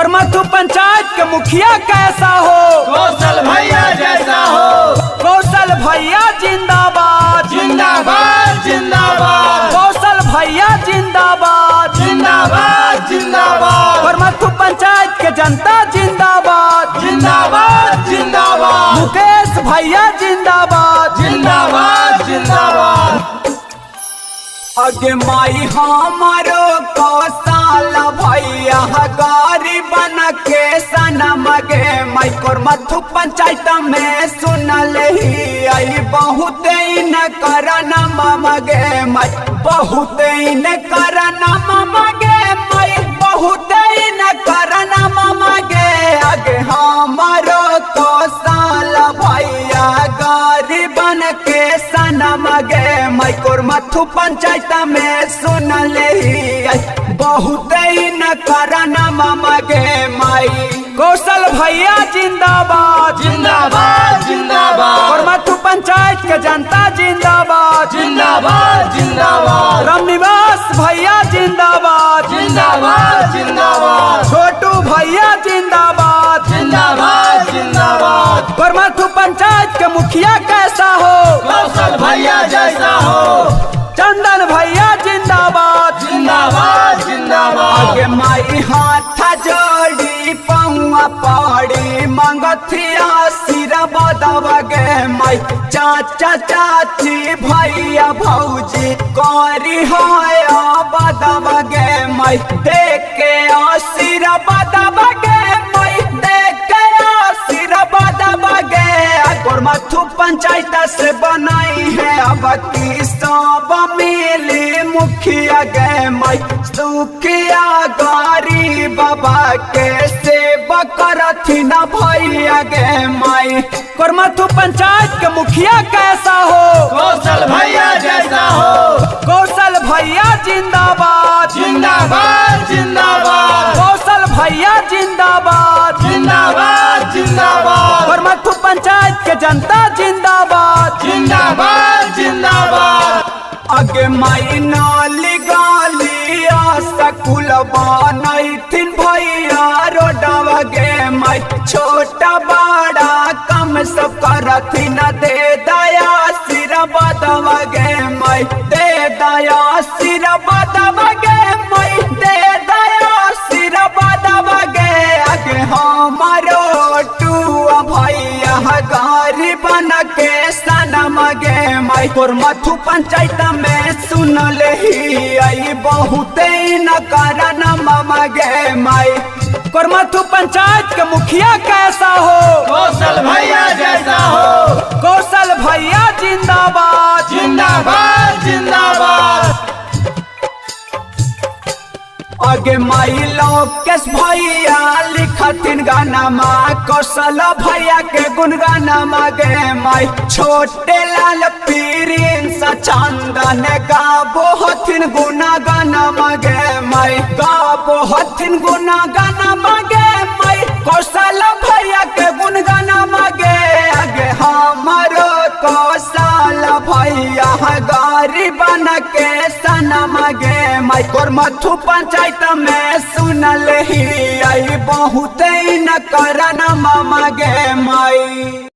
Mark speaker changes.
Speaker 1: कोरमथु पंचायत के मुखिया कैसा हो,
Speaker 2: कौशल भैया जैसा हो।
Speaker 1: कौशल भैया जिंदाबाद
Speaker 2: जिंदाबाद जिंदाबाद
Speaker 1: कौशल भैया जिंदाबाद
Speaker 2: जिंदाबाद जिंदाबाद
Speaker 1: कोरमथु पंचायत के जनता जिंदाबाद
Speaker 2: जिंदाबाद जिंदाबाद
Speaker 1: मुकेश भैया जिंदाबाद
Speaker 2: जिंदाबाद जिंदाबाद।
Speaker 1: अगे माई हमारो कौशल भैया गारी बन के सनम गे माई कोरमथु पंचायत में सुनल ही आई बहुत न करन मगे माई बहुत न करन मगे माई बहुत न करन मगे अगे हमारो कौशल भैया गारी बन के सनम गे माई कोरमथु पंचायत में सुनल ही बहुत न करन मगे माई कौशल भैया जिंदाबाद
Speaker 2: जिंदाबाद जिंदाबाद
Speaker 1: कोरमथु पंचायत के जनता जिंदाबाद
Speaker 2: जिंदाबाद जिंदाबाद
Speaker 1: रामनिवास भैया जिंदाबाद
Speaker 2: जिंदाबाद जिंदाबाद
Speaker 1: छोटू भैया जिंदाबाद
Speaker 2: जिंदाबाद जिंदाबाद।
Speaker 1: कोरमथु पंचायत के मुखिया कैसा हो,
Speaker 2: कौशल भैया जैसा हो।
Speaker 1: चंदन भैया जिंदाबाद
Speaker 2: जिंदाबाद जिंदाबाद
Speaker 1: आगे माई हाथ जोड़ी पौआ पड़ी मंगथिया सिर बदवा गे माई चाचा चाची भैया भौजी करी है बदवा गे माई देख के सिर बदवा गे माई देख के सिर बदवा गे कोरमथु पंचायत से बनाई है अब की सब मिली मुखिया गे माई सुखिया गारी बाबा के सेवा करथी न भैया गे माई कोरमथु पंचायत के मुखिया कैसा हो,
Speaker 2: कौशल भैया जैसा हो।
Speaker 1: कौशल भैया जिंदाबाद
Speaker 2: जिंदाबाद जिंदाबाद
Speaker 1: कौशल भैया जिंदाबाद
Speaker 2: जिंदाबाद जिंदाबाद
Speaker 1: कोरमथु पंचायत के जनता जिंदाबाद
Speaker 2: जिंदाबाद जिंदाबाद।
Speaker 1: अगे माई नाली गालिया सकुल बनैथिन भैया रोडवा गे माई छोटा बड़ा कम सब करथिन दे दया सिर बदवा गे माई दे दया सिर बदवा गे माई दे दया सिर बदवा गे अगे हमारो टुआ भैया गारी बन के सनम गे माई कोरमथु पंचायत में सुनल ही आई बहुत न करन मगे माई कोरमथु पंचायत के मुखिया कैसा हो,
Speaker 2: कौशल भैया जैसा हो।
Speaker 1: कौशल भैया जिंदाबाद
Speaker 2: जिंदाबाद जिंदाबाद
Speaker 1: आगे माई लोकेश भैया लिखथिन गाना माँ कौशल भैया के गुनगाना मागे माई छोटे लाल पीरिन सा चंदन गाबो हथिन गुना गाना मागे माई गाबो हथिन गुना गाना मागे माई कौशल भैया के गुनगाना मागे आगे हमारो कौशल भैया गारी बन के सनम गे माई कोरमथु पंचायत में सुनल ही आई बहुत न करन मगे माई।